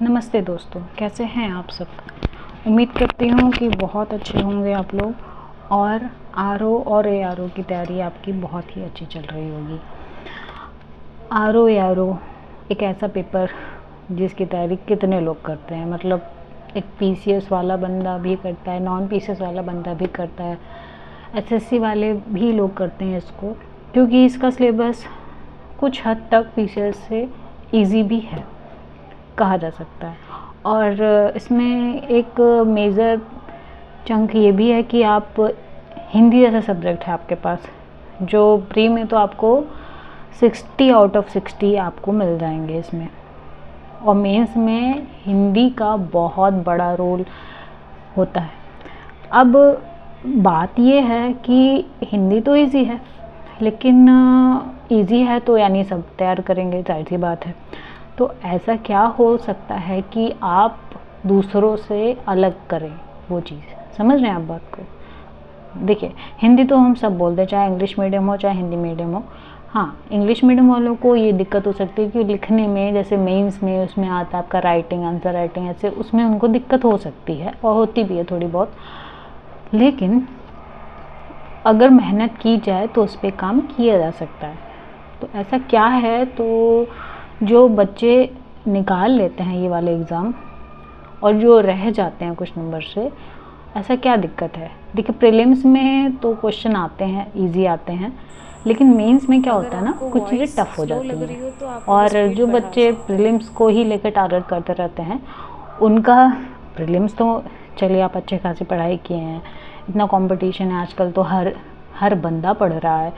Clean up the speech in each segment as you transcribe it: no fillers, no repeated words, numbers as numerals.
नमस्ते दोस्तों, कैसे हैं आप सब। उम्मीद करती हूँ कि बहुत अच्छे होंगे आप लोग और आरओ और एआरओ की तैयारी आपकी बहुत ही अच्छी चल रही होगी। आरओ एआरओ एक ऐसा पेपर जिसकी तैयारी कितने लोग करते हैं, मतलब एक पीसीएस वाला बंदा भी करता है, नॉन पीसीएस वाला बंदा भी करता है, एसएससी वाले भी लोग करते हैं इसको, क्योंकि इसका सिलेबस कुछ हद तक पीसीएस से इजी भी है कहा जा सकता है। और इसमें एक मेजर चंक ये भी है कि आप हिंदी जैसा सब्जेक्ट है आपके पास, जो प्री में तो आपको 60 आउट ऑफ 60 आपको मिल जाएंगे इसमें, और मेंस में हिंदी का बहुत बड़ा रोल होता है। अब बात ये है कि हिंदी तो इजी है, लेकिन इजी है तो यानी सब तैयार करेंगे, जाहिर सी बात है। तो ऐसा क्या हो सकता है कि आप दूसरों से अलग करें वो चीज़, समझ रहे हैं आप बात को। देखिए, हिंदी तो हम सब बोलते हैं, चाहे इंग्लिश मीडियम हो चाहे हिंदी मीडियम हो। हाँ, इंग्लिश मीडियम वालों को ये दिक्कत हो सकती है कि लिखने में, जैसे मेंस में उसमें आता है आपका राइटिंग, आंसर राइटिंग, ऐसे उसमें उनको दिक्कत हो सकती है और होती भी है थोड़ी बहुत। लेकिन अगर मेहनत की जाए तो उस पर काम किया जा सकता है। तो ऐसा क्या है, तो जो बच्चे निकाल लेते हैं ये वाले एग्ज़ाम और जो रह जाते हैं कुछ नंबर से, ऐसा क्या दिक्कत है। देखिए, प्रीलिम्स में तो क्वेश्चन आते हैं, इजी आते हैं, लेकिन मेंस में क्या होता है ना, कुछ चीज़ें टफ हो जाती हैं। और जो बच्चे प्रीलिम्स को ही लेकर टारगेट करते रहते हैं, उनका प्रीलिम्स तो चलिए आप अच्छे खासी पढ़ाई किए हैं, इतना कंपटीशन है आजकल, तो हर बंदा पढ़ रहा है,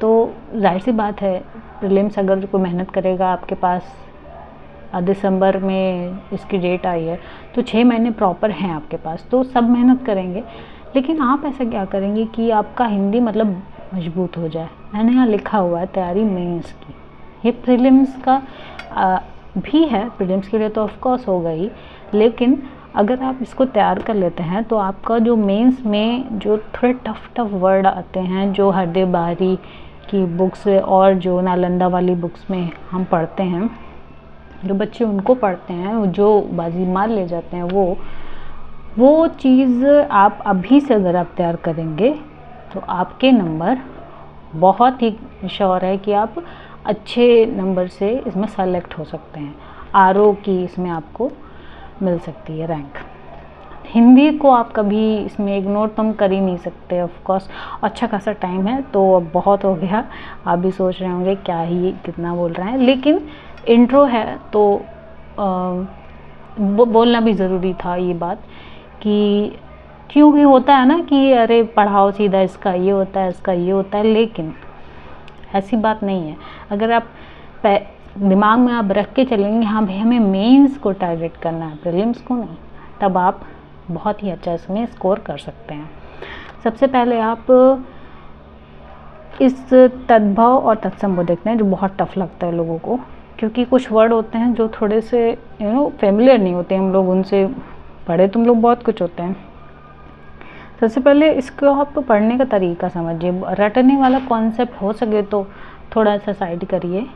तो जाहिर सी बात है प्रीलिम्स अगर कोई मेहनत करेगा, आपके पास दिसंबर में इसकी डेट आई है तो 6 महीने प्रॉपर हैं आपके पास, तो सब मेहनत करेंगे। लेकिन आप ऐसा क्या करेंगे कि आपका हिंदी मतलब मजबूत हो जाए। मैंने यहाँ लिखा हुआ है तैयारी मेंस की, ये प्रीलिम्स का भी है, प्रीलिम्स के लिए तो ऑफ कोर्स होगा ही, लेकिन अगर आप इसको तैयार कर लेते हैं तो आपका जो मेंस में जो थोड़े टफ वर्ड आते हैं, जो हरदेव बारी की बुक्स और जो नालंदा वाली बुक्स में हम पढ़ते हैं, जो बच्चे उनको पढ़ते हैं, जो बाजी मार ले जाते हैं, वो चीज़ आप अभी से अगर आप तैयार करेंगे तो आपके नंबर बहुत ही श्योर है कि आप अच्छे नंबर से इसमें सेलेक्ट हो सकते हैं। आरओ की इसमें आपको मिल सकती है रैंक। हिंदी को आप कभी इसमें इग्नोर तो हम कर ही नहीं सकते, ऑफ कोर्स अच्छा खासा टाइम है, तो अब बहुत हो गया। आप भी सोच रहे होंगे क्या ही कितना बोल रहे हैं, लेकिन इंट्रो है तो बोलना भी ज़रूरी था ये बात, कि क्योंकि होता है ना कि अरे पढ़ाओ सीधा, इसका ये होता है, इसका ये होता है, लेकिन ऐसी बात नहीं है। अगर आप दिमाग में आप रख के चलेंगे, हाँ भाई हमें मेंस को टारगेट करना है, प्रीलिम्स को नहीं, तब आप बहुत ही अच्छा इसमें स्कोर कर सकते हैं। सबसे पहले आप इस तद्भव और तत्सम को देखते हैं, जो बहुत टफ लगता है लोगों को, क्योंकि कुछ वर्ड होते हैं जो थोड़े से फेमिलियर नहीं होते, हम लोग उनसे पढ़े तुम लोग बहुत कुछ होते हैं। सबसे पहले इसको आप पढ़ने का तरीका समझिए, रटने वाला कॉन्सेप्ट हो सके तो थोड़ा सा साइड करिए,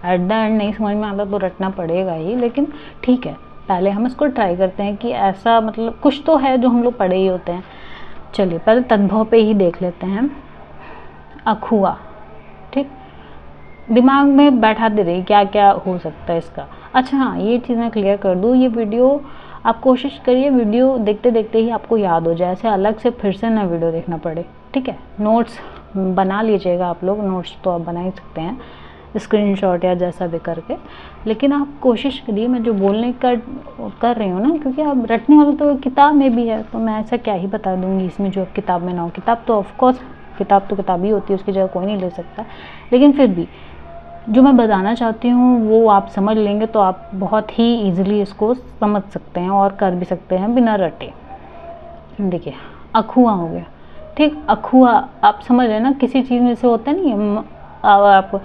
एट द एंड नहीं समझ में आता तो रटना पड़ेगा ही, लेकिन ठीक है पहले हम इसको ट्राई करते हैं कि ऐसा मतलब कुछ तो है जो हम लोग पढ़े ही होते हैं। चलिए पहले तद्भव पे ही देख लेते हैं। अखुआ, ठीक, दिमाग में बैठा दे रही क्या क्या हो सकता है इसका। अच्छा हाँ, ये चीज़ मैं क्लियर कर दूँ, ये वीडियो आप कोशिश करिए वीडियो देखते देखते ही आपको याद हो जाए, ऐसे अलग से फिर से ना वीडियो देखना पड़े, ठीक है। नोट्स बना लीजिएगा आप लोग, नोट्स तो आप बना ही सकते हैं स्क्रीनशॉट या जैसा भी करके, लेकिन आप कोशिश करिए, मैं जो बोलने का कर रही हूँ ना, क्योंकि आप रटने वाला तो किताब में भी है, तो मैं ऐसा क्या ही बता दूँगी इसमें जो किताब में ना हो। किताब तो ऑफकोर्स किताब तो किताब ही होती है, उसकी जगह कोई नहीं ले सकता, लेकिन फिर भी जो मैं बताना चाहती हूँ वो आप समझ लेंगे तो आप बहुत ही ईजिली इसको समझ सकते हैं और कर भी सकते हैं बिना रटे। देखिए, अखुआ हो गया, ठीक, अखुआ आप समझ रहे हैं ना, किसी चीज़ में से होता नहीं, आप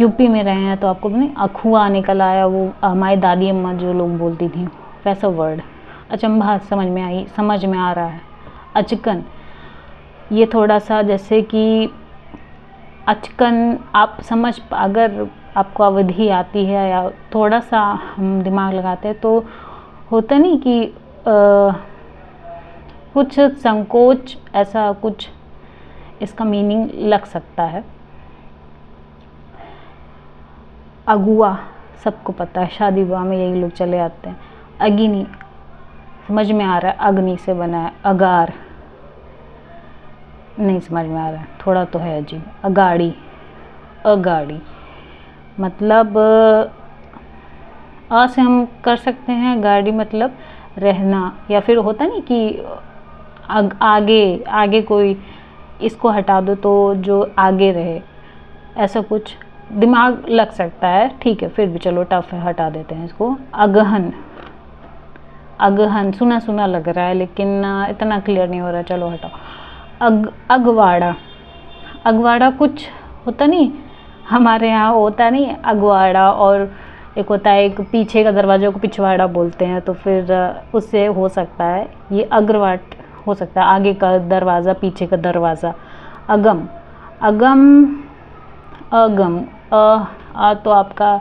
यूपी में रहे हैं तो आपको नहीं अखुआ निकल आया, वो हमारी दादी अम्मा जो लोग बोलती थी वैसा वर्ड। अचंभा समझ में आई, समझ में आ रहा है। अचकन, ये थोड़ा सा जैसे कि अचकन आप समझ, अगर आपको अवधि आती है या थोड़ा सा हम दिमाग लगाते हैं तो होता नहीं कि कुछ संकोच, ऐसा कुछ इसका मीनिंग लग सकता है। अगुआ सबको पता है, शादी विवाह में यही लोग चले आते हैं। अग्नि समझ में आ रहा है, अग्नि से बना है। अगार नहीं समझ में आ रहा है, थोड़ा तो है अजीब। अगाड़ी, अगाड़ी मतलब अ से हम कर सकते हैं, गाड़ी मतलब रहना, या फिर होता नहीं कि आगे आगे कोई, इसको हटा दो तो जो आगे रहे, ऐसा कुछ दिमाग लग सकता है। ठीक है, फिर भी चलो टफ है, हटा देते हैं इसको। अगहन, अगहन सुना सुना लग रहा है लेकिन इतना क्लियर नहीं हो रहा, चलो हटाओ। अगवाड़ा, अगवाड़ा कुछ होता नहीं, हमारे यहाँ होता नहीं अगवाड़ा, और एक होता है एक पीछे का दरवाजा को पिछवाड़ा बोलते हैं, तो फिर उससे हो सकता है ये अग्रवाट हो सकता है, आगे का दरवाज़ा पीछे का दरवाज़ा। अगम, अगम, अगम, तो आपका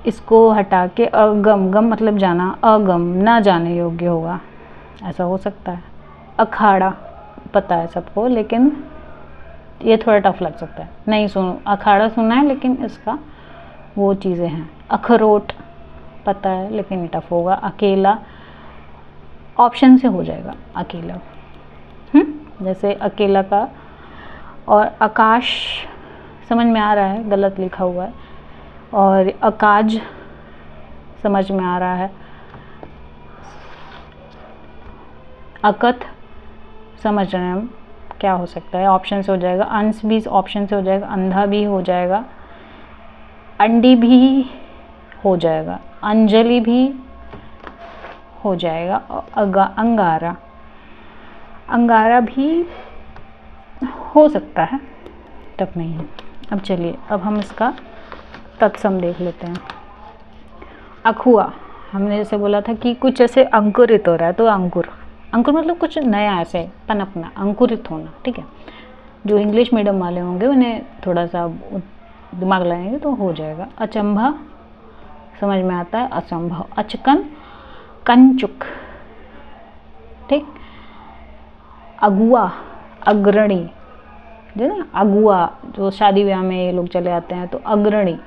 इसको हटा के अगम, गम मतलब जाना, अगम ना जाने योग्य होगा, ऐसा हो सकता है। अखाड़ा पता है सबको, लेकिन ये थोड़ा टफ लग सकता है, नहीं सुनो, अखाड़ा सुना है लेकिन इसका वो चीज़ें हैं। अखरोट पता है लेकिन ये टफ होगा। अकेला ऑप्शन से हो जाएगा, अकेला, जैसे अकेला का। और आकाश समझ में आ रहा है, गलत लिखा हुआ है। और अकाज समझ में आ रहा है। अकथ समझ रहे हैं हम क्या हो सकता है, ऑप्शन से हो जाएगा। अंश भी ऑप्शन से हो जाएगा, अंधा भी हो जाएगा, अंडी भी हो जाएगा, अंजलि भी हो जाएगा। अंगारा, अंगारा भी हो सकता है, टफ नहीं है। अब चलिए, अब हम इसका तत्सम देख लेते हैं। अखुआ, हमने जैसे बोला था कि कुछ ऐसे अंकुरित हो रहा है, तो अंकुर, अंकुर मतलब कुछ नया ऐसे पनपना, अंकुरित होना, ठीक है। जो इंग्लिश मीडियम वाले होंगे उन्हें थोड़ा सा दिमाग लगाएंगे तो हो जाएगा। अचंभा समझ में आता है, असंभव। अचकन, कंचुक, ठीक। अगुआ, अग्रणी, जो ना अगुआ, जो शादी ब्याह में ये लोग चले आते हैं, तो अग्रणी।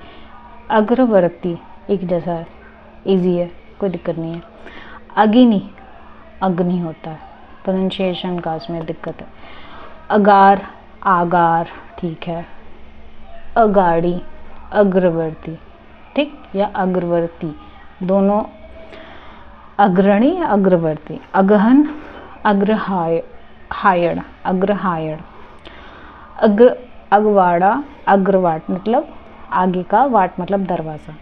अग्रवर्ती एक जैसा है, इजी है, कोई दिक्कत नहीं है। अग्नि, अग्नि होता है, प्रोनाउंसिएशन का इसमें दिक्कत है। अगार, आगार, ठीक है। अगाड़ी, अग्रवर्ती, ठीक, या अग्रवर्ती, दोनों अग्रणी अग्रवर्ती। अगहन, अग्रहायण, अग्रहायण। अगवाड़ा, अग्रवाट मतलब आगे का, वाट मतलब दरवाज़ा।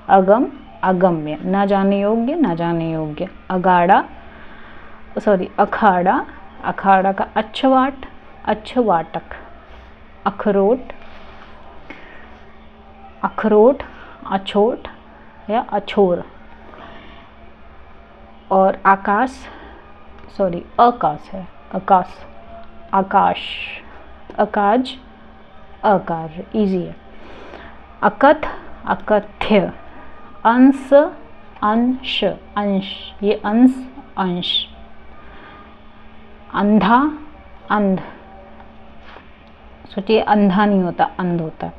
अगम, अगम्य, ना जाने योग्य, ना जाने योग्य। अगाड़ा, सॉरी, अखाड़ा, अखाड़ा का अच्छवाट, अच्छवाटक। अखरोट, अखरोट, अछोट या अछोर। और आकाश, सॉरी आकाश है, आकाश, आकाश। अकाज, अकार, इजी है। अकथ, अकथ्य। अंश, अंश, अंश, ये अंश, अंश। अंधा, अंध, सोचिए अंधा नहीं होता, अंध होता है,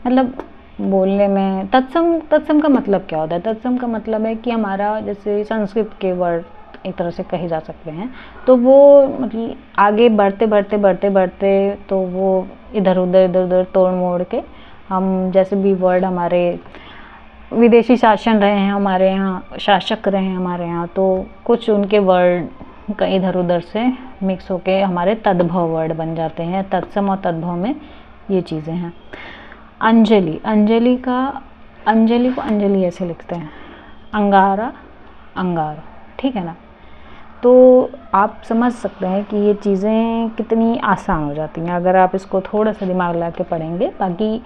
मतलब बोलने में। तत्सम, तत्सम का मतलब क्या होता है? तत्सम का मतलब है कि हमारा, जैसे संस्कृत के वर्ड एक तरह से कहे जा सकते हैं, तो वो मतलब आगे बढ़ते बढ़ते बढ़ते बढ़ते तो वो इधर उधर इधर उधर तोड़ मोड़ के, हम जैसे भी वर्ड, हमारे विदेशी शासन रहे हैं हमारे यहाँ, शासक रहे हैं हमारे यहाँ, तो कुछ उनके वर्ड का इधर उधर से मिक्स होके हमारे तद्भव वर्ड बन जाते हैं। तत्सम और तद्भव में ये चीज़ें हैं। अंजलि, अंजलि का, अंजलि को अंजलि ऐसे लिखते हैं। अंगारा, अंगार, ठीक है ना। तो आप समझ सकते हैं कि ये चीज़ें कितनी आसान हो जाती हैं अगर आप इसको थोड़ा सा दिमाग लगा के पढ़ेंगे। बाकी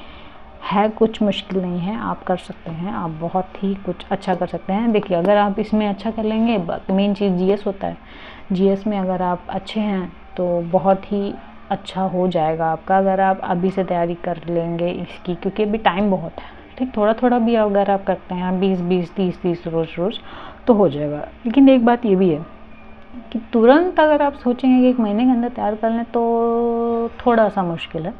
है कुछ मुश्किल नहीं है, आप कर सकते हैं, आप बहुत ही कुछ अच्छा कर सकते हैं। देखिए, अगर आप इसमें अच्छा कर लेंगे, मेन चीज़ जीएस होता है, जीएस में अगर आप अच्छे हैं तो बहुत ही अच्छा हो जाएगा आपका अगर आप अभी से तैयारी कर लेंगे इसकी, क्योंकि अभी टाइम बहुत है। ठीक, थोड़ा थोड़ा भी अगर आप करते हैं 20-20, 30-30 रोज़ तो हो जाएगा। लेकिन एक बात ये भी है कि तुरंत अगर आप सोचेंगे कि 1 महीने के अंदर तैयार कर लें तो थोड़ा सा मुश्किल है।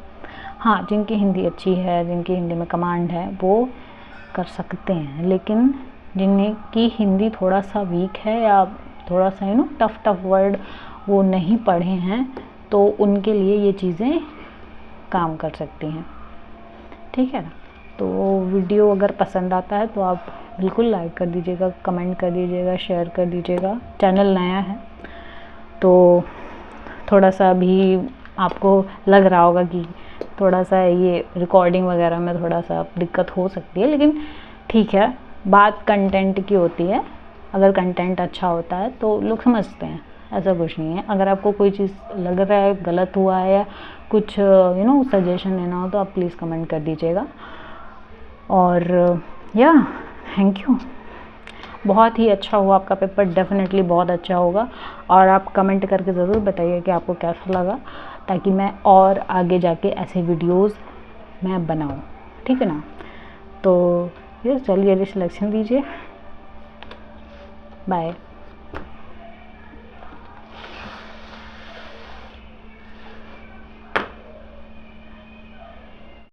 हाँ, जिनकी हिंदी अच्छी है, जिनकी हिंदी में कमांड है, वो कर सकते हैं। लेकिन जिनकी हिंदी थोड़ा सा वीक है या थोड़ा सा टफ वर्ड वो नहीं पढ़े हैं, तो उनके लिए ये चीज़ें काम कर सकती हैं। ठीक है ना? तो वीडियो अगर पसंद आता है तो आप बिल्कुल लाइक कर दीजिएगा, कमेंट कर दीजिएगा, शेयर कर दीजिएगा। चैनल नया है तो थोड़ा सा भी आपको लग रहा होगा कि थोड़ा सा ये रिकॉर्डिंग वगैरह में थोड़ा सा दिक्कत हो सकती है, लेकिन ठीक है, बात कंटेंट की होती है। अगर कंटेंट अच्छा होता है तो लोग समझते हैं, ऐसा कुछ नहीं है। अगर आपको कोई चीज़ लग रहा है गलत हुआ है या कुछ सजेशन देना हो तो आप प्लीज़ कमेंट कर दीजिएगा। और या थैंक यू। बहुत ही अच्छा हुआ आपका पेपर, डेफिनेटली बहुत अच्छा होगा। और आप कमेंट करके ज़रूर बताइए कि आपको कैसा लगा, ताकि मैं और आगे जाके ऐसे वीडियोस मैं बनाऊं। ठीक है ना? तो ये चलिए सिलेक्शन दीजिए। बाय।